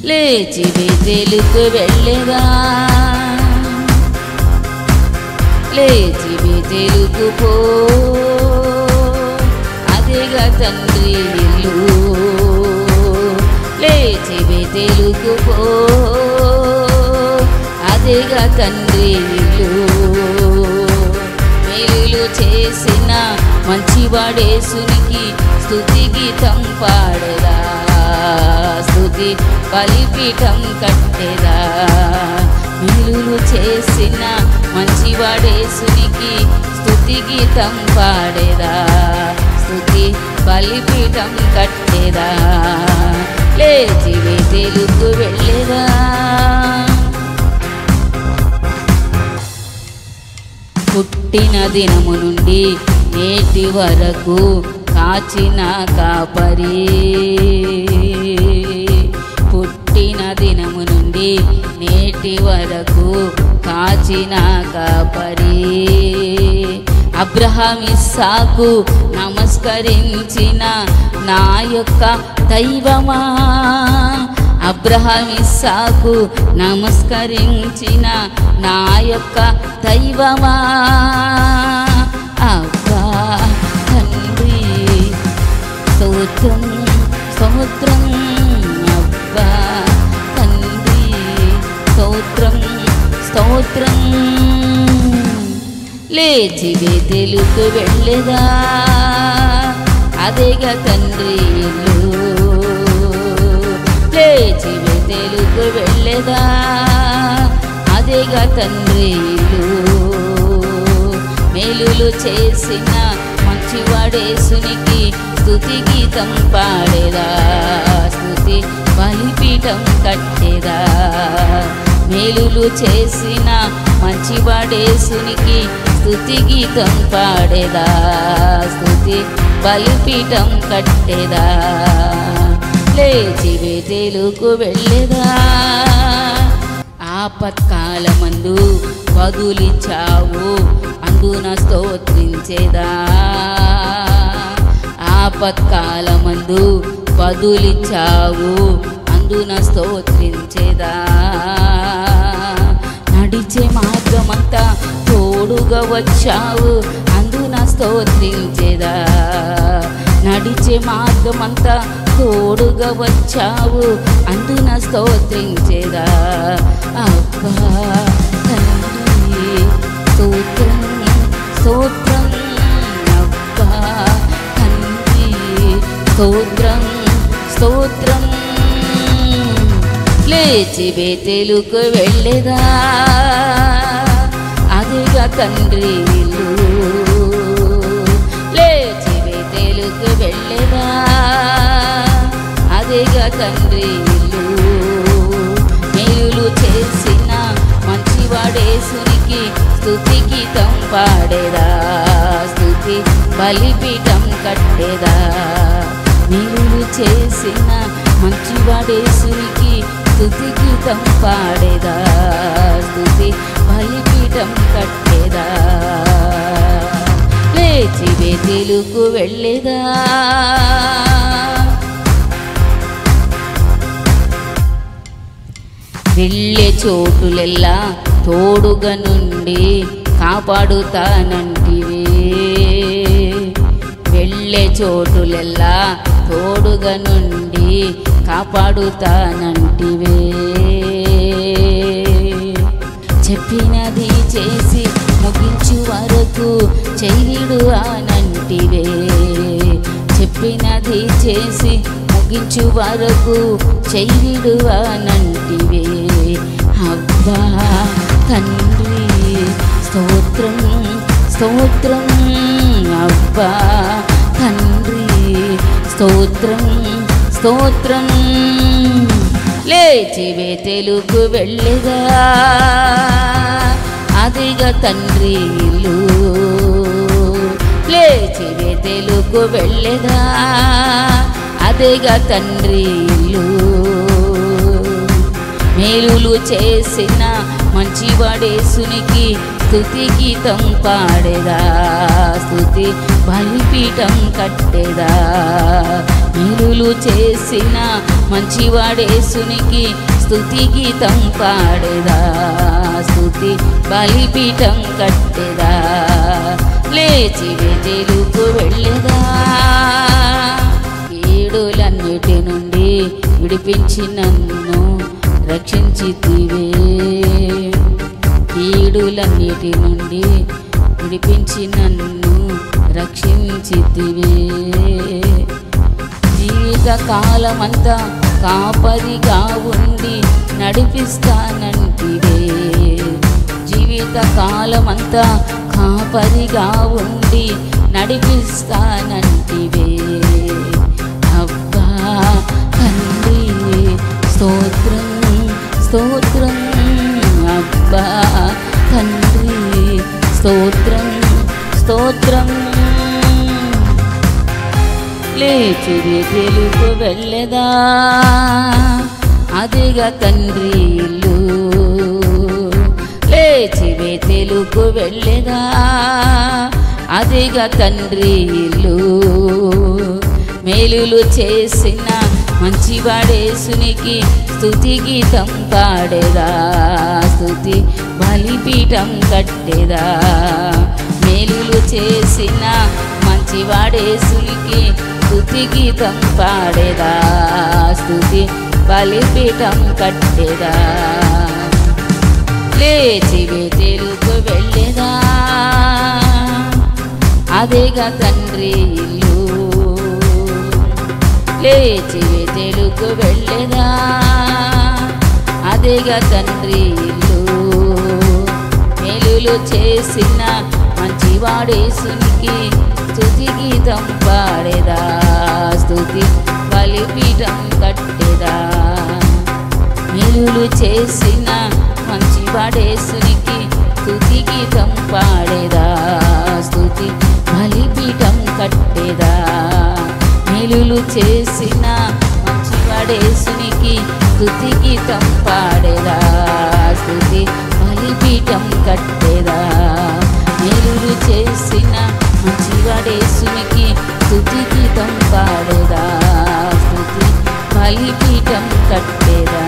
లేచి బేతేలుకు వెళ్ళేదా, లేచి బేతేలుకు పో, అదేగా తండ్రి ఇల్లు. లేచి బేతేలుకు పో, అదేగా తండ్రి ఇల్లు. మేలులు చేసిన మంచివాడేసునికి స్తుతి గీతం పాడేదా, స్తుతి బలిపీఠం కట్టేదా. మేలులు చేసిన మంచివాడేసునికి స్తుతి గీతం పాడేదా, స్తుతి బలిపీఠం కట్టేదా. లేచి బేతేలుకు వెళ్ళేదా, పుట్టిన దినము నుండి నేటి వరకు కాచిన కాపరి, పుట్టిన దినము నుండి నేటి వరకు కాచిన కాపరి. అబ్రహాము ఇస్సాకు నమస్కరించిన నా యొక్క దైవమా, అబ్రహాము ఇస్సాకు నమస్కరించిన నా యొక్క దైవమా. అబ్బా తండ్రి స్తోత్రం స్తోత్రం, అబ్బా తండ్రి స్తోత్రం స్తోత్రం. లేచి బేతేలుకు వెళ్ళేదా, అదేగా తండ్రి ఇల్లు. లేచి బేతేలుకు వెళ్ళేదా, అదేగా తండ్రి ఇల్లు. మేలులు చేసిన మంచివాడేసునికి స్తుతి గీతం పాడేదా, స్తుతి బలిపీఠం కట్టేదా. మేలులు చేసిన మంచివాడేసునికి స్తుతి గీతం పాడేదా, స్తుతి బలిపీఠం కట్టేదా. లేచి బేతేలుకు వెళ్ళేదా, ఆపత్కాలమందు బదులిచ్చావు అందున స్తోత్రించేదా, ఆపత్కాలమందు బదులిచ్చావు అందున స్తోత్రించేదా. నడిచే మార్గమంతా తోడుగా వచ్చావు అందున స్తోత్రించేదా, నడిచే మార్గమంతా తోడుగా వచ్చావు అందున స్తోత్రించేదా. అబ్బా తండ్రి స్తోత్రం స్తోత్రం, అబ్బా తండ్రి స్తోత్రం స్తోత్రం. లేచి బేతేలుకు వెళ్ళేదా, అదిగా తండ్రి ఇల్లు. లేచి బేతేలుకు వెళ్ళేదా, అదిగా తండ్రి ఇల్లు. మేలులు చేసిన మంచివాడేసునికి స్తుతి గీతం పాడేదా, స్తుతి బలిపీఠం కట్టేదా. మేలులు చేసిన మంచివాడేసునికి స్తుతి గీతం పాడేదా, స్తుతి బలిపీఠం కట్టేదా. లేచి బేతేలుకు వెళ్ళేదా, వెళ్ళే చోటులెల్లా తోడుగా నుండి కాపాడుతానంటివే, వెళ్ళే చోటులెల్లా తోడుగా నుండి కాపాడుతానంటివే. చెప్పినది చేసి ముగించు వరకు చెయ్యిడు అనంటివే, చెప్పినది చేసి ముగించు వరకు చెయ్యిడు అనంటివే. అబ్బా తండ్రి స్తోత్రం స్తోత్రం, అబ్బా తండ్రి స్తోత్రం స్తోత్రం. లేచి బేతేలుకు వెళ్ళేదా, అదే తండ్రి ఇల్లు, లేచి బేతేలుకు వెళ్ళెదా, అదేగా తండ్రి ఇల్లు. మేలులు చేసిన మంచివాడేసునికి స్తుతి గీతం పాడేదా, స్తుతి బలిపీఠం కట్టేదా. మేలులు చేసిన మంచివాడేసునికి స్తుతి గీతం పాడేదా, స్తుతి బలిపీఠం కట్టేదా. లేచి బేతేలుకు వెళ్ళేదా, కీడులన్నిటి నుండి విడిపించి నన్ను రక్షించితివే, కీడులన్నిటి నుండి విడిపించి నన్ను రక్షించితివే. జీవిత కాలమంతా కాపరిగా ఉండి నడిపిస్తానంటివే, జీవిత కాలమంతా కాపరిగా ఉండి నడిపిస్తానంటివే. అబ్బా తండ్రి స్తోత్రం స్తోత్రం, అబ్బా తండ్రి స్తోత్రం స్తోత్రం. లేచి బేతేలుకు వెళ్ళెదా, అదిగా తండ్రి ఇల్లు. లేచి బేతేలుకు వెళ్ళెదా, అదిగా తండ్రి ఇల్లు. మేలులు చేసిన మంచివాడేసునికి స్తుతి గీతం పాడేదా, స్తుతి బలిపీఠం కట్టేదా. మేలులు చేసిన మంచివాడేసునికి స్తుతి గీతం పాడేదా, స్తుతి బలిపీఠం కట్టేదా. లేచి బేతేలుకు వెళ్ళేదా, అదేగా తండ్రి ఇల్లు. లేచి బేతేలుకు వెళ్ళేదా, అదేగా తండ్రి ఇల్లు. మేలులు చేసిన మంచివాడేసునికి స్తుతి గీతం పాడేదా, స్తుతి బలిపీఠం కట్టేదా. మేలులు చేసిన మంచివాడేసునికి స్తుతి గీతం పాడేదా, స్తుతి బలిపీఠం కట్టేదా. మేలులు చేసిన మంచివాడేసునికి స్తుతి గీతం పాడేదా, స్తుతి బలిపీఠం కట్టేదా. మేలులు చేసిన మంచివాడేసునికి స్తుతి గీతం పాడేదా, స్తుతి బలిపీఠం కట్టేదా.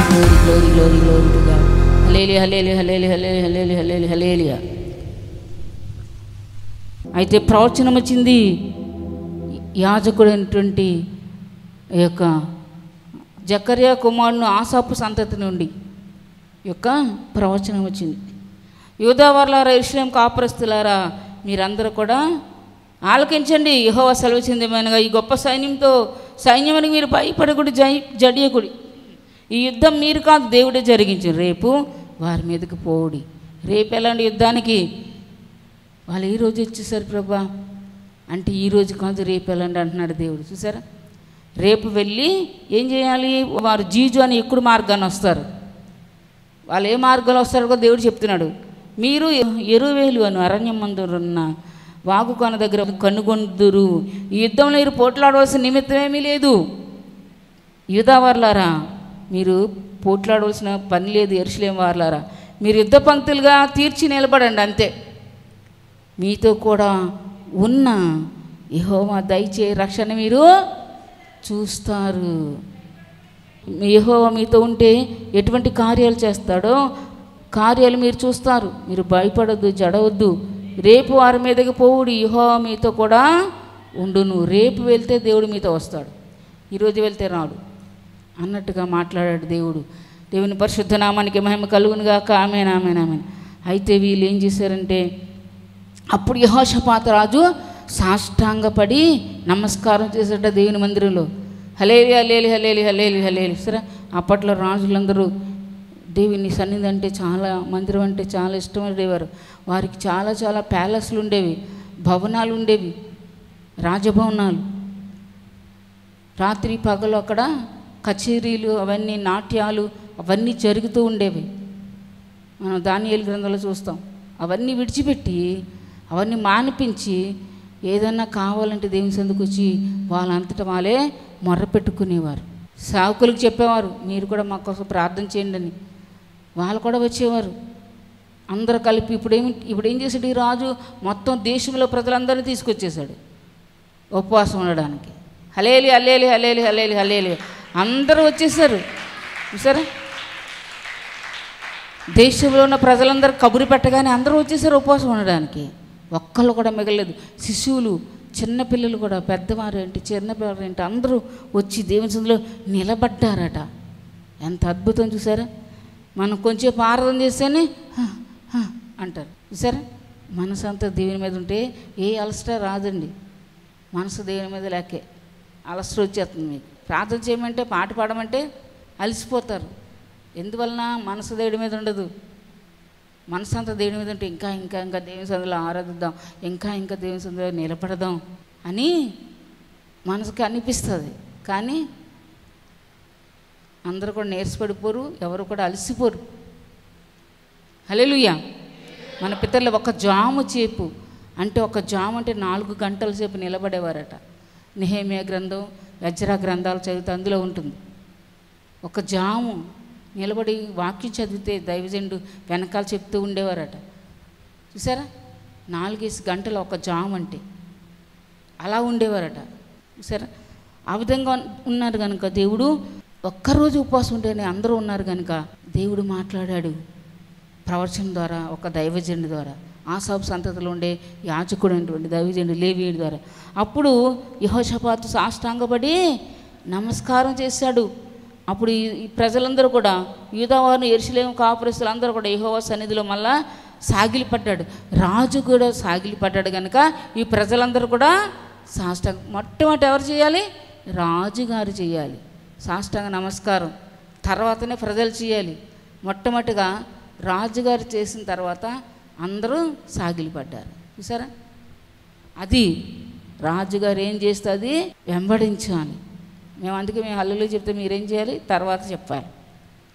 Glory glory glory glory to God. Hallelujah hallelujah hallelujah hallelujah hallelujah hallelujah. అయితే ప్రవచనం వచ్చింది యాజకుడైనటువంటి యొక్క జకర్యా కుమారుని ఆసాపు సంతతి నుండి యొక్క ప్రవచనం వచ్చింది. యూదా వారలారా, యెరూషలేము కాపురస్తులారా, మీరందరూ కూడా ఆలకించండి. యెహోవా సెలవిచ్చిందేమనగా, ఈ గొప్ప సైన్యమని మీరు భయపడకుడి, జడియకుడి. ఈ యుద్ధం మీరు కాదు, దేవుడే జరిగించింది. రేపు వారి మీదకి పోవుడి. రేపు ఎలాంటి యుద్ధానికి వాళ్ళు ఈరోజు వచ్చేసారు ప్రభా అంటే ఈరోజు కాదు, రేపు ఎలాంటి అంటున్నాడు దేవుడు. చూసారా, రేపు వెళ్ళి ఏం చేయాలి? వారు జీజు అని ఎక్కుడు మార్గాన్ని వస్తారు. వాళ్ళు ఏ మార్గంలో వస్తారో కూడా దేవుడు చెప్తున్నాడు. మీరు ఎరువేలు అని అరణ్యం మందున్న వాగు కొన దగ్గర కనుగొందురు. ఈ యుద్ధంలో మీరు పోట్లాడవలసిన నిమిత్తమేమీ లేదు. యూదా వారలారా, మీరు పోట్లాడవలసిన పని లేదు. యెరూషలేము వారలారా, మీరు యుద్ధ పంక్తులుగా తీర్చి నిలబడండి అంతే. మీతో కూడా ఉన్న యెహోవా దయచే రక్షణ మీరు చూస్తారు. యెహోవా మీతో ఉంటే ఎటువంటి కార్యాలు చేస్తాడో కార్యాలు మీరు చూస్తారు. మీరు భయపడొద్దు, జడవద్దు. రేపు వారి మీదకి పోవుడి, యెహోవా మీతో కూడా ఉండును. రేపు వెళ్తే దేవుడు మీతో వస్తాడు, ఈరోజు వెళ్తే రాడు అన్నట్టుగా మాట్లాడాడు దేవుడు. దేవుని పరిశుద్ధ నామానికి మహిమ కలుగునుగాక. ఆమేన్ ఆమేన్ ఆమేన్. అయితే వీళ్ళు ఏం చేశారంటే, అప్పుడు యెహోషాపాతు రాజు సాష్టాంగపడి నమస్కారం చేసేట దేవుని మందిరంలో. హల్లెలూయా హల్లెలూయా హల్లెలూయా హల్లెలూయా హల్లెలూయా. సరే, అప్పట్లో రాజులందరూ దేవుని సన్నిధి అంటే చాలా, మందిరం అంటే చాలా ఇష్టపడేవారు. వారికి చాలా చాలా ప్యాలెస్లు ఉండేవి, భవనాలు ఉండేవి, రాజభవనాలు. రాత్రి పగలు అక్కడ కచేరీలు అవన్నీ, నాట్యాలు అవన్నీ జరుగుతూ ఉండేవి. మనం దానియేలు గ్రంథంలో చూస్తాం. అవన్నీ విడిచిపెట్టి అవన్నీ మానిపించి ఏదన్నా కావాలంటే దేవుని సందుకు వచ్చి వాళ్ళంతటా వాళ్ళే మొర్ర పెట్టుకునేవారు. సేవకులకు చెప్పేవారు, మీరు కూడా మా కోసం ప్రార్థన చేయండి అని. వాళ్ళు కూడా వచ్చేవారు అందరూ కలిపి. ఇప్పుడేం చేశాడు ఈ రాజు? మొత్తం దేశంలో ప్రజలందరినీ తీసుకొచ్చేసాడు ఉపవాసం ఉండడానికి. హలేలి హలేలి హలేలి హలేలి హలేలి అందరూ వచ్చేసారు. చూసారా, దేశంలో ఉన్న ప్రజలందరూ కబురు పెట్టగానే అందరూ వచ్చేసారు ఉపవాసం ఉండడానికి. ఒక్కళ్ళు కూడా మిగలేదు. శిశువులు, చిన్నపిల్లలు కూడా, పెద్దవారు ఏంటి చిన్నపిల్లలు ఏంటి అందరూ వచ్చి దేవుని సన్నిధిలో నిలబడ్డారట. ఎంత అద్భుతం చూసారా. మనం కొంచెం ప్రార్థన చేస్తేనే అంటారు. చూసారా, మనసు అంతా దేవుని మీద ఉంటే ఏ అలసట రాదండి. మనసు దేవుని మీద లేకే అలసట వచ్చేస్తుంది. మీకు ప్రార్థన చేయమంటే, పాట పాడమంటే అలసిపోతారు. ఎందువలన? మనసు దేవుడి మీద ఉండదు. మనసు అంతా దేవుడి మీద ఉంటే ఇంకా ఇంకా ఇంకా దేవుని సన్నిధిలో ఆరాధిద్దాం, ఇంకా ఇంకా దేవుని సన్నిధిలో నిలబడదాం అని మనసుకి అనిపిస్తుంది. కానీ అందరూ కూడా నీరసపడిపోరు, ఎవరు కూడా అలసిపోరు. హల్లెలూయా. మన పితరులు ఒక జాము చేపు అంటే, ఒక జాము అంటే 4 గంటల సేపు నిలబడేవారట. నెహెమ్యా గ్రంథం, ఎజ్రా గ్రంథాలు చదివితే అందులో ఉంటుంది. ఒక జాము నిలబడి వాక్యం చదివితే దైవజనుడు వెనకాల చెప్తూ ఉండేవారట. చూసారా, 4 గంటలు ఒక జాము అంటే అలా ఉండేవారట. చూసారా, ఆ విధంగా ఉన్నారు కనుక దేవుడు ఒక్కరోజు ఉపవాసం ఉంటేనే అందరూ ఉన్నారు కనుక దేవుడు మాట్లాడాడు ప్రవచనం ద్వారా, ఒక దైవజనుడి ద్వారా, ఆసాపు సంతతిలో ఉండే యాజకుడు అయినటువంటి దైవజనుడు లేవీయుడి ద్వారా. అప్పుడు యెహోషాపాతు సాష్టాంగపడి నమస్కారం చేశాడు. అప్పుడు ఈ ప్రజలందరూ కూడా, యూదావారు, యెరూషలేము కాపురస్తులు అందరూ కూడా యెహోవా సన్నిధిలో మళ్ళా సాగిలిపడ్డాడు. రాజు కూడా సాగిలిపడ్డాడు కనుక ఈ ప్రజలందరూ కూడా సాష్టాంగ, మొట్టమొదటి ఎవరు చేయాలి? రాజుగారు చేయాలి సాష్టాంగ నమస్కారం. తర్వాతనే ప్రజలు చేయాలి. మొట్టమొదటిగా రాజుగారు చేసిన తర్వాత అందరూ సాగిలిపడ్డారు. చూసారా, అది రాజుగారు ఏం చేస్తే అది వెంబడించాలి. అందుకే మేము హల్లెలూయా చెప్తే మీరేం చేయాలి? తర్వాత చెప్పాలి,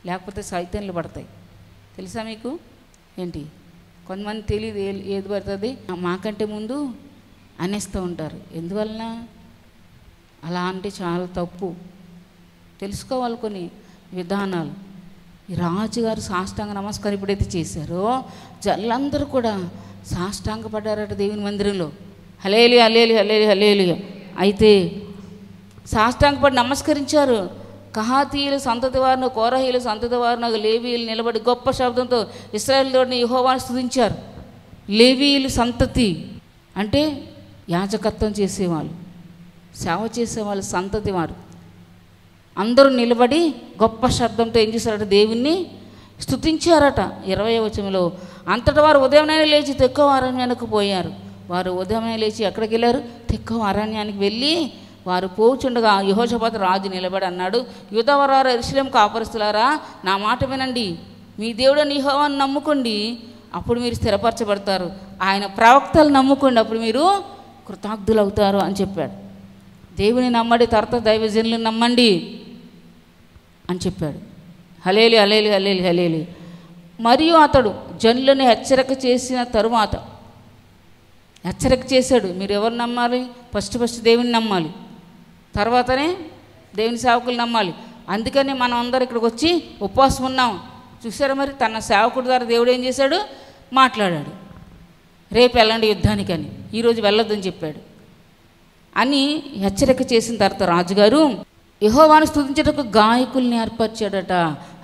లేకపోతే సైతాన్లు పడతాయి. తెలుసా మీకు? ఏంటి, కొంతమంది తెలియదు ఏది పడుతుంది మాకంటే ముందు అనేస్తూ ఉంటారు. ఎందువలన అలా అంటే చాలా తప్పు. తెలుసుకోవాలి కొన్ని విధానాలు. ఈ రాజుగారు సాష్టాంగ నమస్కారం ఎప్పుడైతే చేశారో జల్లందరూ కూడా సాష్టాంగపడ్డారట దేవుని మందిరంలో. హల్లెలూయా హల్లెలూయా హల్లెలూయా హల్లెలూయా. అయితే సాష్టాంగపడి నమస్కరించారు. కహాతీయుల సంతతి వారిని, కోరహీయుల సంతతి వారిని, లేవీయులు నిలబడి గొప్ప శబ్దంతో ఇశ్రాయేలుతోని యెహోవాను స్తుతించారు. లేవీయులు సంతతి అంటే యాజకత్వం చేసేవాళ్ళు, సేవ చేసేవాళ్ళు సంతతి వారు. అందరూ నిలబడి గొప్ప శబ్దంతో ఏం చేశారట? దేవుణ్ణి స్తుతించారట. 20వ వచనంలో, అంతటా వారు ఉదయమైనా లేచి తెకోవ అరణ్యానికి పోయారు. వారు ఉదయమైనా లేచి ఎక్కడికి వెళ్ళారు? తెకోవ అరణ్యానికి వెళ్ళి వారు పోచుండగా యెహోషాపాతు రాజు నిలబడి అన్నాడు, యూదావారు, యెరూషలేము కాపురస్తులారా, నా మాట వినండి. మీ దేవుడైన యెహోవాను నమ్ముకోండి, అప్పుడు మీరు స్థిరపరచబడతారు. ఆయన ప్రవక్తలు నమ్ముకోండి, అప్పుడు మీరు కృతజ్ఞులు అవుతారు అని చెప్పాడు. దేవుని నమ్మండి, తర్వాత దైవజనులను నమ్మండి అని చెప్పాడు. హల్లెలూయా హల్లెలూయా హల్లెలూయా హల్లెలూయా. మరియు అతడు జనులను హెచ్చరిక చేసిన తరువాత, హెచ్చరిక చేశాడు, మీరు ఎవరు నమ్మాలి? ఫస్ట్ దేవుని నమ్మాలి, తర్వాతనే దేవుని సేవకులు నమ్మాలి. అందుకని మనం అందరం ఇక్కడికి వచ్చి ఉపవాసం ఉన్నాం. చూసారా, మరి తన సేవకుడి ద్వారా దేవుడు ఏం చేశాడు? మాట్లాడాడు. రేపు వెళ్ళండి యుద్ధానికని, ఈరోజు వెళ్ళొద్దని చెప్పాడు అని హెచ్చరిక చేసిన తర్వాత రాజుగారు యెహోవాను స్తుతించుటకు గాయకుల్ని ఏర్పరిచాడట.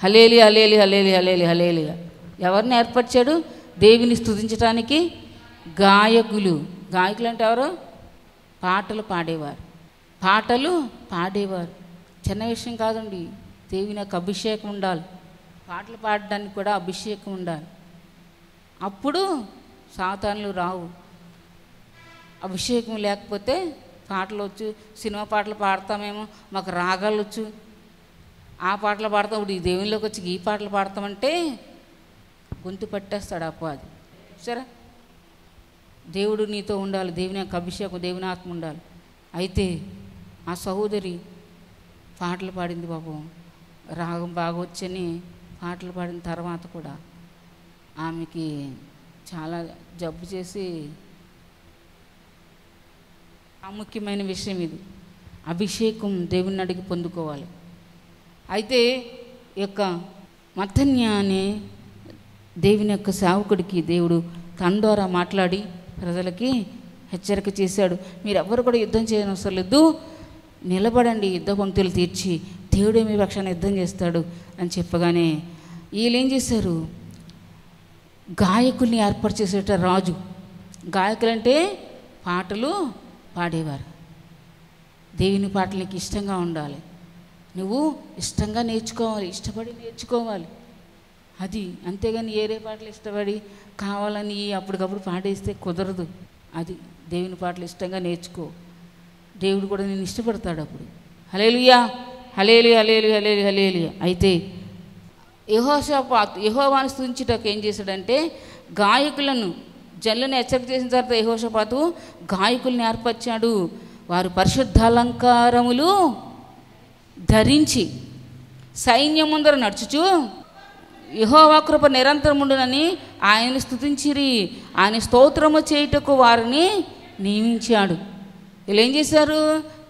హల్లెలూయా హల్లెలూయా హల్లెలూయా హల్లెలూయా హల్లెలూయా. ఎవరిని ఏర్పరిచాడు? దేవుని స్తుతించడానికి గాయకులు. గాయకులు అంటే ఎవరు? పాటలు పాడేవారు. పాటలు పాడేవారు చిన్న విషయం కాదండి. దేవుని యొక్క అభిషేకం ఉండాలి. పాటలు పాడడానికి కూడా అభిషేకం ఉండాలి. అప్పుడు సాతానులు రావు. అభిషేకం లేకపోతే పాటలు వచ్చు, సినిమా పాటలు పాడతామేమో, మాకు రాగాలు వచ్చు, ఆ పాటలు పాడతాం. ఇప్పుడు ఈ దేవునిలోకి వచ్చి ఈ పాటలు పాడతామంటే గొంతు పట్టేస్తాడు అపవాది. సరే, దేవుడు నీతో ఉండాలి, దేవుని యొక్క అభిషేకం, దేవుని ఆత్మ ఉండాలి. అయితే ఆ సహోదరి పాటలు పాడింది. పాపం రాగం బాగా వచ్చని పాటలు పాడిన తర్వాత కూడా ఆమెకి చాలా జబ్బు చేసి, ప్రాముఖ్యమైన విషయం ఇది. అభిషేకం దేవుని అడిగి పొందుకోవాలి. అయితే ఈ యొక్క మత్తన్య అనే దేవుని యొక్క సేవకుడికి దేవుడు తన ద్వారా మాట్లాడి ప్రజలకి హెచ్చరిక చేశాడు. మీరు ఎవరు కూడా యుద్ధం చేయనవసరం లేదు, నిలబడండి, యుద్ధ పంక్తులు తీర్చి దేవుడే మీ పక్షాన యుద్ధం చేస్తాడు అని చెప్పగానే వీళ్ళు ఏం చేశారు? గాయకుల్ని ఏర్పాటు చేసేట రాజు. గాయకులంటే పాటలు పాడేవారు. దేవుని పాటలు నీకు ఇష్టంగా ఉండాలి, నువ్వు ఇష్టంగా నేర్చుకోవాలి, ఇష్టపడి నేర్చుకోవాలి. అది అంతేగాని ఏరే పాటలు ఇష్టపడి కావాలని అప్పటికప్పుడు పాడేస్తే కుదరదు. అది దేవుని పాటలు ఇష్టంగా నేర్చుకో, దేవుడు కూడా నేను ఇష్టపడతాడు అప్పుడు. హల్లెలూయా, హల్లెలూయా, హల్లెలూయా, హల్లెలూయా, హల్లెలూయా. అయితే యెహోషాపాతు యెహోవాను స్తుతించుటకు ఏం చేశాడంటే గాయకులను, జనులను హెచ్చరిక చేసిన తర్వాత యెహోషాపాతు గాయకుల్ని ఏర్పరిచాడు. వారు పరిశుద్ధాలంకారములు ధరించి సైన్యం ముందర నడుచుచు యెహోవా కృప నిరంతరముండునని ఆయన స్తుతించిరి. ఆయన స్తోత్రము చేయుటకు వారిని నియమించాడు. వీళ్ళు ఏం చేశారు?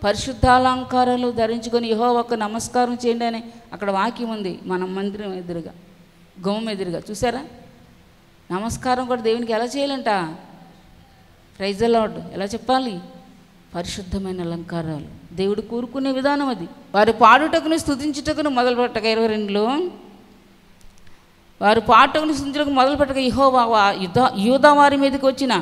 పరిశుద్ధాలంకారాలు ధరించుకొని యెహోవాకు నమస్కారం చేయండి అని అక్కడ వాక్యం ఉంది. మన మందిరం ఎదురుగా, గుమ్మం ఎదురుగా చూసారా? నమస్కారం కూడా దేవునికి ఎలా చేయాలంట? ప్రైజ్ ది లార్డ్ ఎలా చెప్పాలి? పరిశుద్ధమైన అలంకారాలు దేవుడు కూరుకునే విధానం అది. వారి పాడుటకును స్తుతించుటకును మొదలుపెట్టక 22లో వారు పాటకును స్తుతించుటకు మొదలుపెట్టక యెహోవా యూదా వారి మీదకి వచ్చిన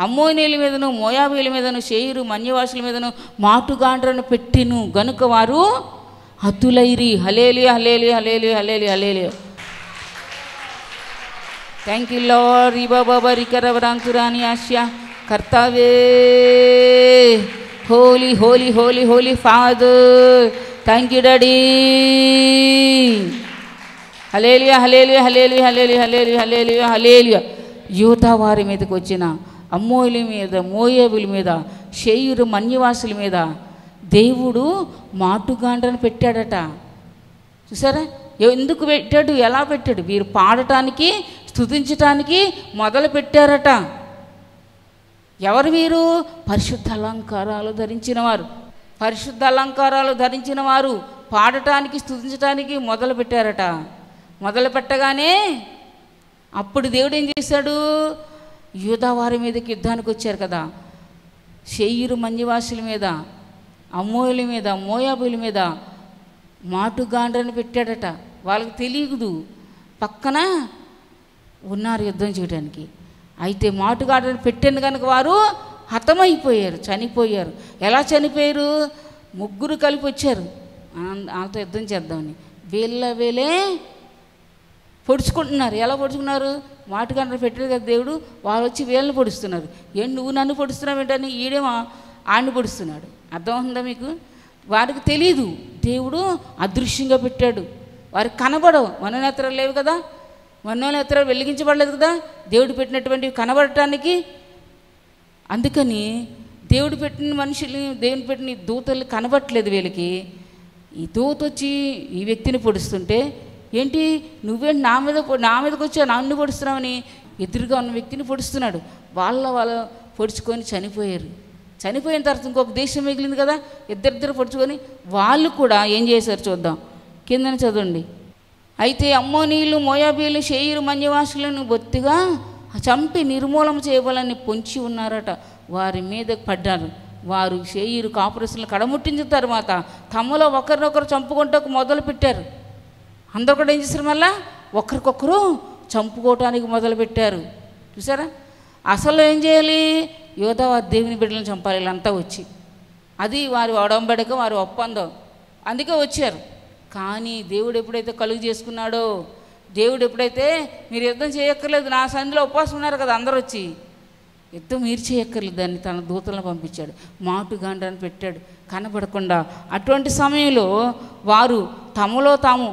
అమ్మోనీయుల మీదను మోయాబీల మీదను షేయిరు మన్యవాసుల మీదను మాటుగాండ్రను పెట్టిను గనుక వారు హతులైరి. Hallelujah, hallelujah, hallelujah, hallelujah, hallelujah. Thank you Lord. ఈ బాబా రికరవరాంకురాని ఆశ కర్తావే. Holy holy holy holy father, thank you daddy. Hallelujah, hallelujah, hallelujah, hallelujah, hallelujah, hallelujah, hallelujah. యూదా వారి మీదకి వచ్చిన అమ్మోయిల మీద, మోయాబుల మీద, షేయిరు మన్యవాసుల మీద దేవుడు మాటుగాండ్రను పెట్టాడట. చూసారా? ఎందుకు పెట్టాడు? ఎలా పెట్టాడు? వీరు పాడటానికి, స్తుతించటానికి మొదలు పెట్టారట. ఎవరు వీరు? పరిశుద్ధ అలంకారాలు ధరించిన వారు. పరిశుద్ధ అలంకారాలు ధరించిన వారు పాడటానికి, స్తుతించటానికి మొదలు పెట్టారట. మొదలు పెట్టగానే అప్పుడు దేవుడు ఏం చేశాడు? యూదా వారి మీదకి యుద్ధానికి వచ్చారు కదా, షేయిరు మన్యవాసుల మీద, అమ్మోయుల మీద, మోయాబుల మీద మాటుగాండ్రని పెట్టాడట. వాళ్ళకి తెలియదు, పక్కన ఉన్నారు యుద్ధం చేయడానికి. అయితే మాటుగాండ్రని పెట్టాను కనుక వారు హతమైపోయారు, చనిపోయారు. ఎలా చనిపోయారు? ముగ్గురు కలిపి వచ్చారు వాళ్ళతో యుద్ధం చేద్దామని. వీళ్ళే పొడుచుకుంటున్నారు. ఎలా పొడుచుకున్నారు? మాటుగాండ్రని పెట్టాడు కదా దేవుడు, వాళ్ళు వచ్చి వీళ్ళని పొడుస్తున్నారు. ఏంటి నువ్వు నన్ను పొడుస్తున్నావు ఏంటని ఈడేమో ఆడిని పొడుస్తున్నాడు. అర్థమవుతుందా మీకు? వారికి తెలీదు, దేవుడు అదృశ్యంగా పెట్టాడు. వారికి కనబడవు, మనోనేత్రాలు లేవు కదా, మనోనేత్రాలు వెలిగించబడలేదు కదా దేవుడు పెట్టినటువంటివి కనబడటానికి. అందుకని దేవుడు పెట్టిన మనుషుల్ని, దేవుడు పెట్టిన దూతల్ని కనబట్టలేదు వీళ్ళకి. ఈ దూత వచ్చి ఈ వ్యక్తిని పొడుస్తుంటే, ఏంటి నువ్వేంటి నా మీదకి వచ్చా నన్ను పొడుస్తున్నావని ఎదురుగా ఉన్న వ్యక్తిని పొడుస్తున్నాడు. వాళ్ళు పొడుచుకొని చనిపోయారు. చనిపోయిన తర్వాత ఇంకొక దేశం మిగిలింది కదా, ఇద్దరిద్దరు పొడుచుకొని వాళ్ళు కూడా ఏం చేశారు చూద్దాం, కిందని చదవండి. అయితే అమ్మోనీయులు, మోయాబీలు, షేయిరు మన్యవాసులను బొత్తిగా చంపి నిర్మూలన చేయవాలని పొంచి ఉన్నారట. వారి మీద పడ్డారు. వారు షేయిరు కాపురస్తులను కడముట్టించిన తర్వాత తమలో ఒకరినొకరు చంపుకుంటూ మొదలు పెట్టారు. అందరూ కూడా ఏం చేశారు? మళ్ళా ఒకరికొకరు చంపుకోవటానికి మొదలుపెట్టారు. చూసారా? అసలు ఏం చేయాలి? యూదా వారి దేవుని బిడ్డలను చంపాలి వీళ్ళంతా వచ్చి. అది వారి ఒడంబడిక, వారి ఒప్పందం. అందుకే వచ్చారు. కానీ దేవుడు ఎప్పుడైతే కలుగు చేసుకున్నాడో, దేవుడు ఎప్పుడైతే మీరు యుద్ధం చేయక్కర్లేదు, నా సన్నిధిలో ఉపవాసం ఉన్నారు కదా అందరూ వచ్చి, యుద్ధం మీరు చేయక్కర్లేదు దాన్ని తన దూతలను పంపించాడు. మాటుగాండ్రని పెట్టాడు కనబడకుండా. అటువంటి సమయంలో వారు తమలో తాము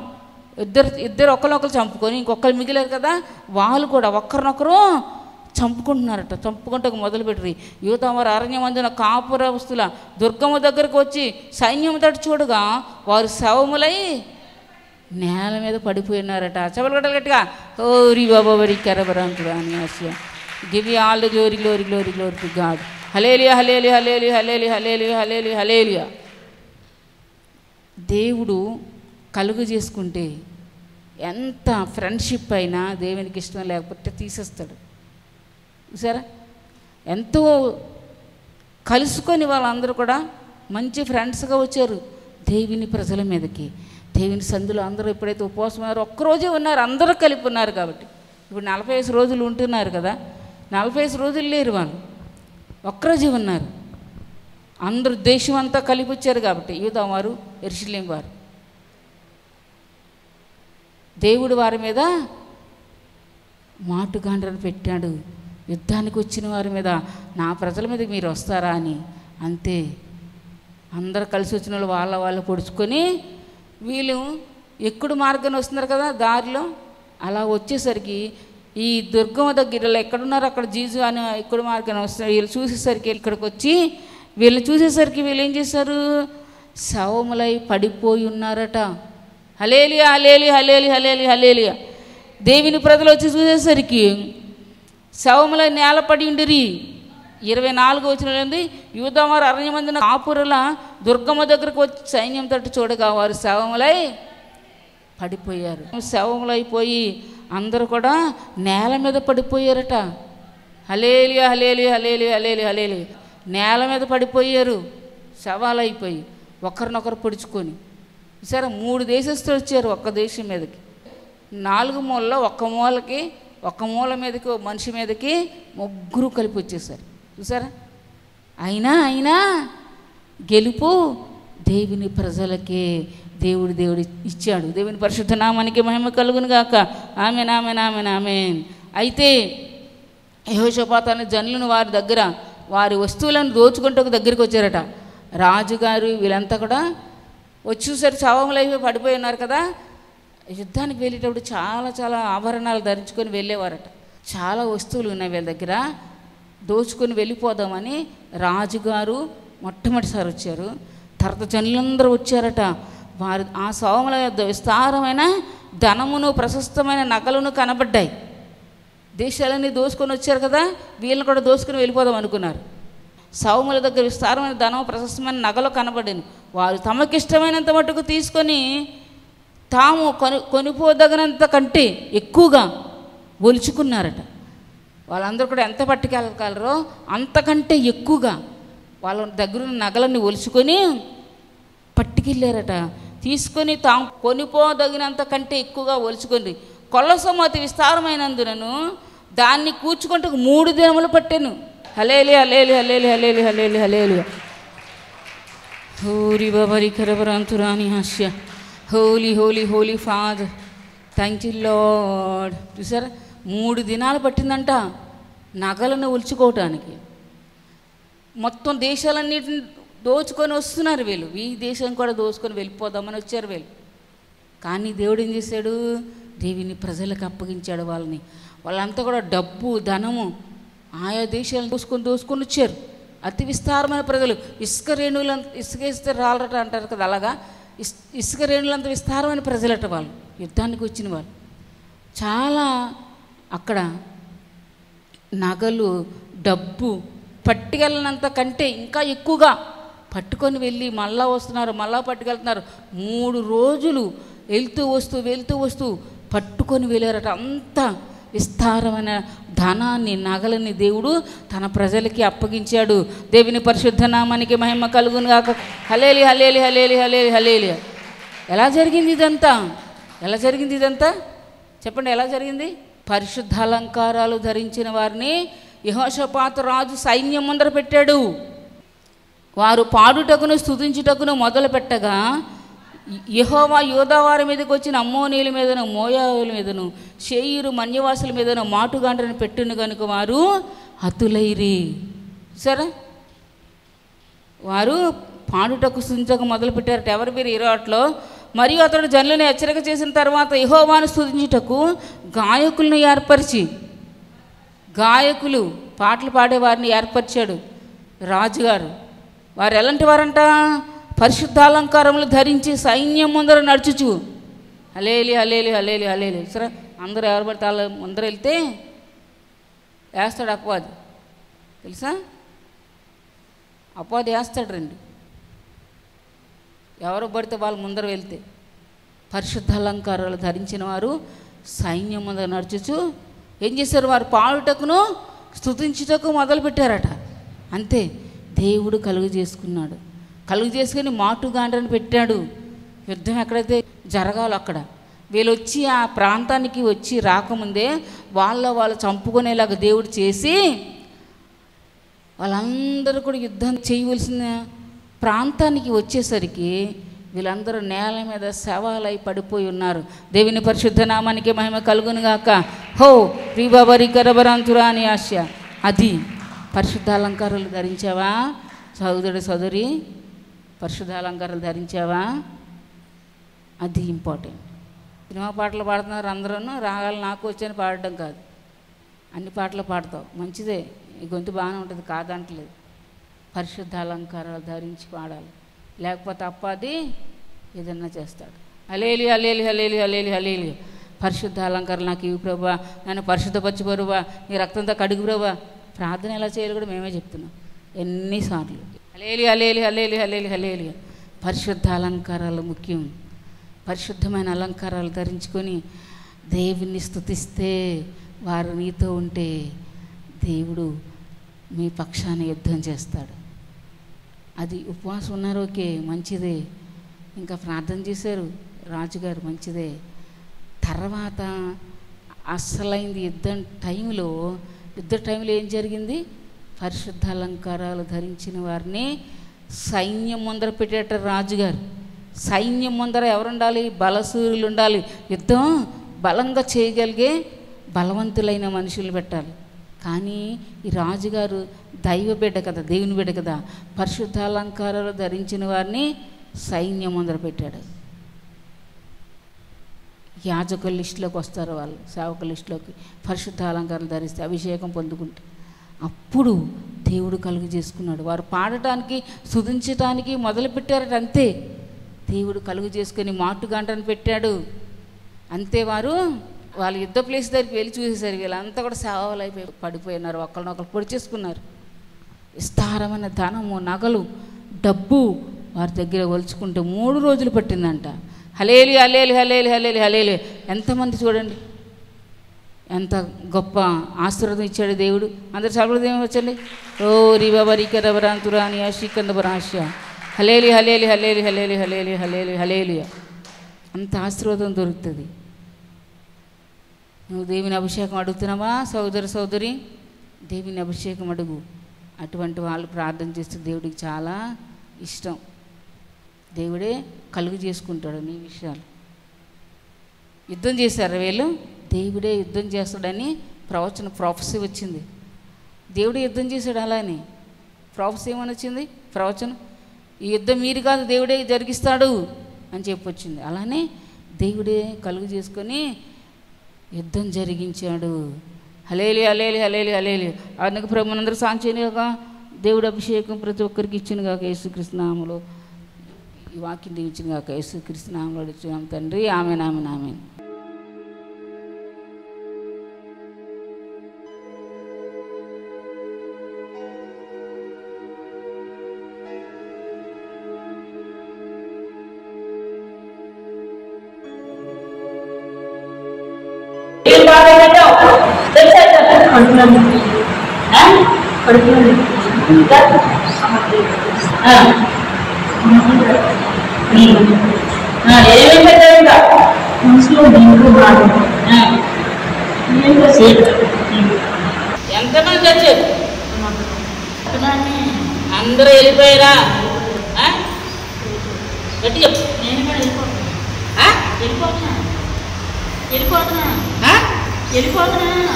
ఇద్దరు ఒకరినొకరు చంపుకొని ఇంకొకరు మిగిలారు కదా, వాళ్ళు కూడా ఒకరినొకరు చంపుకుంటున్నారట. చంపుకుంటూ మొదలుపెట్టి యూదా వారు అరణ్యమందున కాపురస్తుల దుర్గము దగ్గరకు వచ్చి సైన్యం తట్టు చూడగా వారు శవములై నేల మీద పడిపోయినారట. చెవులు గట్టలు గట్టిగా ఓరి బాబోరి కెరబరాంతుడు అని ఆశ. Give you all the glory glory glory glory to God. Hallelujah hallelujah hallelujah hallelujah hallelujah hallelujah hallelujah. దేవుడు కలుగు చేసుకుంటే ఎంత ఫ్రెండ్షిప్ అయినా దేవునికి ఇష్టం లేకపోతే తీసేస్తాడు. చూసారా, ఎంతో కలుసుకొని వాళ్ళందరూ కూడా మంచి ఫ్రెండ్స్గా వచ్చారు దేవుని ప్రజల మీదకి. దేవుని సందులో అందరూ ఎప్పుడైతే ఉపవాసం ఉన్నారో ఒక్కరోజే ఉన్నారు, అందరూ కలిపి ఉన్నారు కాబట్టి. ఇప్పుడు 45 రోజులు ఉంటున్నారు కదా, 45 రోజులు లేరు వాళ్ళు, ఒక్కరోజే ఉన్నారు. అందరూ దేశం అంతా కలిపి వచ్చారు కాబట్టి, యూదా వారు యెరూషలేం వారు. దేవుడు వారి మీద మాటుగాండ్రను పెట్టాడు. యుద్ధానికి వచ్చిన వారి మీద, నా ప్రజల మీద మీరు వస్తారా అని. అంతే, అందరు కలిసి వచ్చిన వాళ్ళు వాళ్ళు పొడుచుకొని వీళ్ళు ఎక్కుడు మార్గాన్ని వస్తున్నారు కదా దారిలో. అలా వచ్చేసరికి ఈ దుర్గమ్మ దగ్గరలో ఎక్కడున్నారో అక్కడ జీజు అని ఎక్కుడు మార్గాన్ని వస్తున్నారు. వీళ్ళు చూసేసరికి ఇక్కడికి వచ్చి వీళ్ళు ఏం చేశారు? శవములై పడిపోయి ఉన్నారట. హల్లెలూయా హల్లెలూయా హల్లెలూయా హల్లెలూయా హల్లెలూయా. దేవుని ప్రజలు వచ్చి చూసేసరికి శవములై నేలపడి ఉండిరి. 24 వచనంలో యూదా వారు అరణ్యమందున కాపురుల దుర్గమ్మ దగ్గరకు వచ్చి సైన్యం తట్టు చూడగా వారు శవములై పడిపోయారు. శవములైపోయి అందరూ కూడా నేల మీద పడిపోయారట. హల్లెలూయా హల్లెలూయా హల్లెలూయా హల్లెలూయా హల్లెలూయా. నేల మీద పడిపోయారు శవాలైపోయి, ఒకరినొకరు పొడుచుకొని. సరే, 3 దేశస్తులు వచ్చారు ఒక్క దేశం మీదకి. 4 మూలలో ఒక్క మూల మీదకి మనిషి మీదకి 3 కలిపి వచ్చేసారు. చూసారా, అయినా గెలుపు దేవుని ప్రజలకే దేవుడు ఇచ్చాడు. దేవుని పరిశుద్ధ నామానికి మహిమ కలుగును గాక. ఆమేన్ ఆమేన్ ఆమేన్ ఆమేన్. అయితే యెహోషాపాతు అనే జనులను వారి దగ్గర వారి వస్తువులను దోచుకుంటూ దగ్గరికి వచ్చారట. రాజుగారు వీళ్ళంతా కూడా వచ్చేసరి శవములైపోయి పడిపోయి ఉన్నారు కదా. యుద్ధానికి వెళ్ళేటప్పుడు చాలా ఆభరణాలు ధరించుకొని వెళ్ళేవారట. చాలా వస్తువులు ఉన్నాయి వీళ్ళ దగ్గర, దోచుకొని వెళ్ళిపోదామని రాజుగారు మొట్టమొదటిసారి వచ్చారు. తర్వాత జనులందరూ వచ్చారట. వారు ఆ శవముల యొద్ద విస్తారమైన ధనమును ప్రశస్తమైన నగలును కనబడ్డాయి. దేశాలన్నీ దోచుకొని వచ్చారు కదా, వీళ్ళని కూడా దోచుకొని వెళ్ళిపోదాం అనుకున్నారు. శవముల దగ్గర విస్తారమైన ధనం ప్రశస్తమైన నగలు కనబడింది. వారు తమకిష్టమైనంత మటుకు తీసుకొని తాము కొనిపోదగినంత కంటే ఎక్కువగా ఒలుచుకున్నారట. వాళ్ళందరూ కూడా ఎంత పట్టుకెళ్ళగలరో అంతకంటే ఎక్కువగా వాళ్ళ దగ్గర నగలన్నీ ఒలుచుకొని పట్టుకెళ్ళారట. తీసుకొని తాము కొనిపోదగినంత కంటే ఎక్కువగా ఒలుచుకొని కొల్లసొమ్ము అతి విస్తారమైనందునను దాన్ని కూర్చుకుంటూ 3 దినములు పట్టాను. హల్లెలూయా హల్లెలూయా హల్లెలూయా హల్లెలూయా హల్లెలూయా హల్లెలూయా. హోరీ బాబరి కరబరాంతురాని హాస్య. Holy holy holy father, thank you lord. చూసారా, 3 దినాలు పట్టిందంట నగలను ఒలుచుకోవటానికి. మొత్తం దేశాలన్నిటిని దోచుకొని వస్తున్నారు వీళ్ళు. ఈ దేశం కూడా దోచుకొని వెళ్ళిపోదామని వచ్చారు వీళ్ళు. కానీ దేవుడు ఏం చేశాడు? దేవుని ప్రజలకు అప్పగించాడు వాళ్ళని. వాళ్ళంతా కూడా డబ్బు ధనము ఆయా దేశాలను దోసుకొని వచ్చారు. అతి విస్తారమైన ప్రజలు. ఇసుక వేస్తే రాలరట అంటారు కదా, అలాగా ఇసుక రేణులంత విస్తారమైన ప్రజలట వాళ్ళు. యుద్ధానికి వచ్చిన వాళ్ళు చాలా. అక్కడ నగలు డబ్బు పట్టుకెళ్ళినంత కంటే ఇంకా ఎక్కువగా పట్టుకొని వెళ్ళి మళ్ళా వస్తున్నారు, మళ్ళా పట్టుకెళ్తున్నారు. 3 రోజులు వెళ్తూ వస్తూ పట్టుకొని వెళ్ళారట. అంత విస్తారమైన ధనాన్ని నగలని దేవుడు తన ప్రజలకి అప్పగించాడు. దేవుని పరిశుద్ధ నామానికి మహిమ కలుగును గాక. హల్లెలూయా హల్లెలూయా హల్లెలూయా హల్లెలూయా హల్లెలూయా. ఎలా జరిగింది ఇదంతా? చెప్పండి, ఎలా జరిగింది? పరిశుద్ధ అలంకారాలు ధరించిన వారిని యెహోషాపాతు రాజు సైన్యం ముందర పెట్టాడు. వారు పాడుటకును స్తుతించుటకును మొదలు పెట్టగా యెహోవా యూదా వారి మీదకి వచ్చిన అమ్మోనీయుల మీదను మోయాబుల మీదను షేయీరు మన్యవాసుల మీదను మాటుగాండ్రను పెట్టును కనుక వారు హతులైరి. సరే, వారు పాడుటకు స్తుతించక మొదలు పెట్టారట. ఎవరు మీరు 28లో? మరియు అతడు జనులను హెచ్చరిక చేసిన తర్వాత యెహోవాను స్తుతించుటకు గాయకులను ఏర్పరిచి, గాయకులు పాటలు పాడేవారిని ఏర్పరిచాడు రాజుగారు. వారు ఎలాంటి వారంట? పరిశుద్ధాలంకారములు ధరించి సైన్యం ముందర నడుచుచు. హలేలి హలేలి హలేలి హలేలి. సరే అందరూ ఎవరు పడితే వాళ్ళు ముందర వెళ్తే వేస్తాడు అపవాది, తెలుసా? అపవాది వేస్తాడు రండి. ఎవరు పడితే వాళ్ళు ముందర వెళ్తే. పరిశుద్ధ అలంకారాలు ధరించిన వారు సైన్యం ముందర నడుచుచు ఏం చేశారు? వారు పాడుటకును స్తుతించుటకు మొదలుపెట్టారట. అంతే, దేవుడు కలుగు చేసుకున్నాడు. కలుగు చేసుకుని మాటుగాండ్రని పెట్టాడు. యుద్ధం ఎక్కడైతే జరగాలో అక్కడ వీళ్ళు వచ్చి ఆ ప్రాంతానికి వచ్చి రాకముందే వాళ్ళు చంపుకునేలాగా దేవుడు చేసి వాళ్ళందరూ కూడా యుద్ధం చేయవలసిన ప్రాంతానికి వచ్చేసరికి వీళ్ళందరూ నేల మీద శవాలై పడిపోయి ఉన్నారు. దేవుని పరిశుద్ధ నామానికి మహిమ కలుగునుగాక. హో రీబాబరికరబరాంతురా అని ఆశ. అది పరిశుద్ధ అలంకారాలు ధరించావా సహోదరుడు సోదరి? పరిశుద్ధ అలంకారాలు ధరించావా? అది ఇంపార్టెంట్. సినిమా పాటలు పాడుతున్నారు అందరూ, రాగాలు నాకు వచ్చని పాడడం కాదు, అన్ని పాటలు పాడతావు, మంచిదే, ఈ గొంతు బాగానే ఉంటుంది, కాదంటలేదు. పరిశుద్ధ అలంకారాలు ధరించి పాడాలి, లేకపోతే అప్పాది ఏదన్నా చేస్తాడు. హలేలి హలేలి హలేలి హలేలి హలేలి. పరిశుద్ధ అలంకారాలు నాకు ఇవి ప్రభా, నన్ను పరిశుద్ధపరచు ప్రభువా, నీ రక్తంతో కడుగు ప్రభువా. ప్రార్థన ఎలా చేయాలి కూడా మేమే చెప్తున్నాం ఎన్నిసార్లు. హలేలి హలేలి హలేలి హలేలి హలేలి. పరిశుద్ధ అలంకారాలు ముఖ్యం. పరిశుద్ధమైన అలంకారాలు ధరించుకొని దేవుని స్తుతిస్తే, వారు నీతో ఉంటే దేవుడు మీ పక్షాన యుద్ధం చేస్తాడు. అది ఉపవాసం ఉన్నారు, ఓకే, మంచిదే. ఇంకా ప్రార్థన చేశారు రాజుగారు, మంచిదే. తర్వాత అస్సలైంది యుద్ధ టైంలో ఏం జరిగింది? పరిశుద్ధ అలంకారాలు ధరించిన వారిని సైన్యం ముందర పెట్టేట రాజుగారు. సైన్యం ముందర ఎవరుండాలి? బలసూరులు ఉండాలి. యుద్ధం బలంగా చేయగలిగే బలవంతులైన మనుషులు పెట్టాలి. కానీ ఈ రాజుగారు దైవ బిడ్డ కదా, దేవుని బిడ్డ కదా, పరిశుద్ధ అలంకారాలు ధరించిన వారిని సైన్యం ముందర పెట్టాడు. యాజకుల లిస్టులోకి వస్తారు వాళ్ళు, సేవకుల లిస్టులోకి. పరిశుద్ధ అలంకారాలు ధరిస్తే, అభిషేకం పొందుకుంటే అప్పుడు దేవుడు కలుగు చేసుకున్నాడు. వారు పాడటానికి స్తుతించటానికి మొదలుపెట్టారట. అంతే, దేవుడు కలుగు చేసుకొని మాటుగంటను పెట్టాడు. అంతే, వాళ్ళ యుద్ధ ప్లేస్ దగ్గరికి వెళ్ళి చూసేసారు. వీళ్ళంతా కూడా సేవలు అయిపోయి పడిపోయినారు, ఒకరినొకరు పొడి చేసుకున్నారు. విస్తారమైన ధనము, నగలు, డబ్బు వారి దగ్గర ఒలుచుకుంటే 3 రోజులు పట్టిందంట. హలేలి హలేలి హలేలి హలేలి హలేలి. ఎంతమంది చూడండి, ఎంత గొప్ప ఆశీర్వాదం ఇచ్చాడు దేవుడు. అందరు చదువుదేమో వచ్చండి. ఓ రివరికరవరాంతురా అని శ్రీకందరాశ. హలేలి హలేలి హలేలి హలేలి హలేలి హలేలి హలేలి. అంత ఆశీర్వాదం దొరుకుతుంది. నువ్వు దేవుని అభిషేకం అడుగుతున్నావా సోదరి? దేవుని అభిషేకం అడుగు. అటువంటి వాళ్ళు ప్రార్థన చేస్తే దేవుడికి చాలా ఇష్టం. దేవుడే కలుగు చేసుకుంటాడు నీ విషయాలు. యుద్ధం చేశారు వీళ్ళు, దేవుడే యుద్ధం చేస్తాడని ప్రొఫెసీ వచ్చింది. దేవుడే యుద్ధం చేశాడు. అలానే ప్రొఫెసీ ఏమని వచ్చింది? ప్రవచనం, ఈ యుద్ధం మీరు కాదు, దేవుడే జరిగిస్తాడు అని చెప్పొచ్చింది. అలానే దేవుడే కలుగు చేసుకొని యుద్ధం జరిగించాడు. హలేలి హలేలి హలేలి హలేలి. అందుకు ప్రభునందరూ సాంచేనిగా దేవుడు అభిషేకం ప్రతి ఒక్కరికి ఇచ్చిన కాక యేసుక్రీస్తు నామములో ఈ వాక్యం దీవించిన కాక యేసుక్రీస్తు నామములో ఇచ్చున్నాం తండ్రి. ఆమేన్ ఆమేన్ ఆమేన్. ఎంతమంది వచ్చారు? అందరూ వెళ్ళిపోయారా? గట్టి చెప్పు. నేను కూడా వెళ్ళిపోతున్నా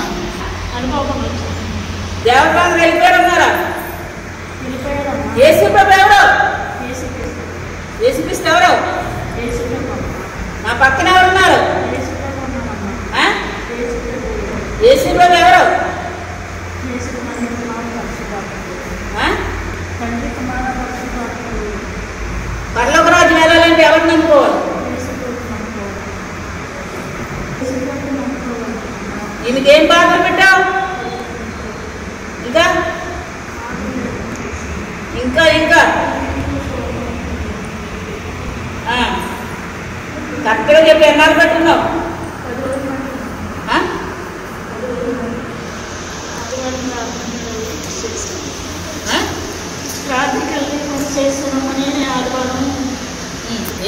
అనుకోకుండా దేవరాజు వెళ్ళిపోయారన్నారా? యేసుప్రభు ఎవరు? యేసుక్రీస్తు ఎవరు? నా పక్కన ఎవరున్నారు? యేసుప్రభు ఎవరు? పరలోక రాజ్యం వెళ్ళాలంటే ఎవరిని నమ్ముకోవాలి? ఈమెకేం బాధలు పెట్టావు? ఇంకా ఇంకా ఇంకా కరెక్ట్గా చెప్పి ఎన్నాళ్ళు పెట్టున్నావు?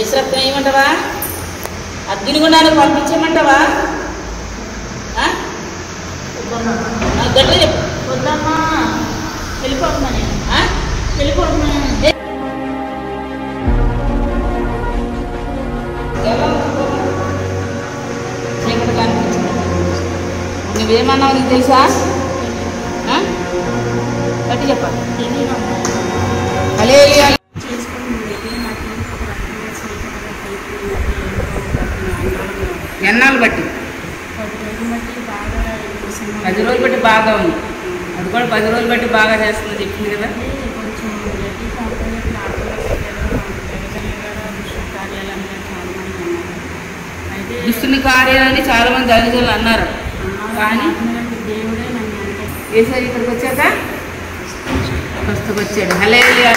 ఏసరత్వం ఏమంటావా? అగ్నిగుండానికి పంపించేయమంటావా? గట్టిగా చెప్పు. వద్దమ్మా, వెళ్ళిపోతున్నాను, వెళ్ళిపోతున్నాను. నువ్వేమన్నావు నీకు తెలుసా? గట్టి చెప్పాలి. హల్లెలూయా. ఎన్నాళ్ళు బట్టి? 10 రోజులు బట్టి బాగా ఉంది. అది కూడా 10 రోజులు బట్టి బాగా చేస్తుందని చెప్పింది కదా. దుష్టుని కార్యాలని చాలా మంది దైవజనులు అన్నారు. కానీ ఏసారి ఇక్కడికి వచ్చాక వచ్చాడు. హల్లెలూయా.